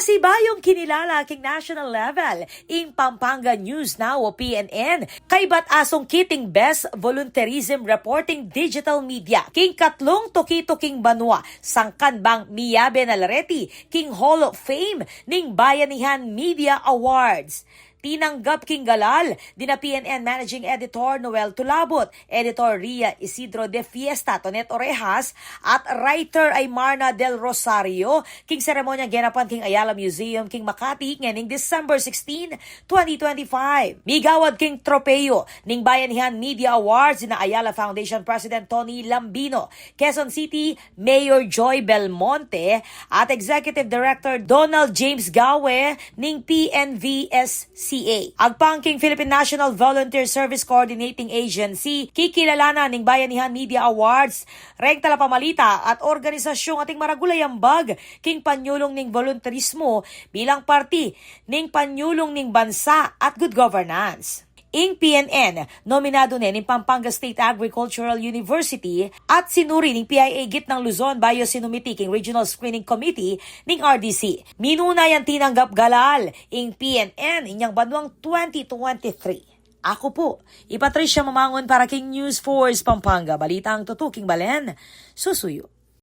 Masibayong kinilala king national level in Pampanga News Now o PNN kay batasong kiting Best Volunteerism Reporting Digital Media king katlong tuki-tuking banwa sangkan bang Miyabe Nalareti king Hall of Fame ning Bayanihan Media Awards. Tinanggap king galal dina PNN Managing Editor Noel Tulabot, Editor Ria Isidro de Fiesta, Tonet Orejas at writer ay Marna del Rosario king seremonya ginapan king Ayala Museum king Makati nganing December 16, 2025. Migawad king tropeo ning Bayanihan Media Awards dina Ayala Foundation President Tony Lambino, Quezon City Mayor Joy Belmonte at Executive Director Donald James Gawe ning PNVSC. Agpangking Philippine National Volunteer Service Coordinating Agency, kikilalanan ning Bayanihan Media Awards, reng talapamalita at organisasyong ating maragulayambag king panyulong ning volunteerismo bilang parti ning panyulong ning bansa at good governance. Ing PNN, nominado nin ng Pampanga State Agricultural University at sinuri ning PIA Gitnang Luzon Biosinumiti king Regional Screening Committee ning RDC. Minunay ang tinanggap galal ing PNN inyang banwang 2023. Ako po, Patricia Mamangon para king News Force Pampanga. Balita ang tutuking balen, susuyo.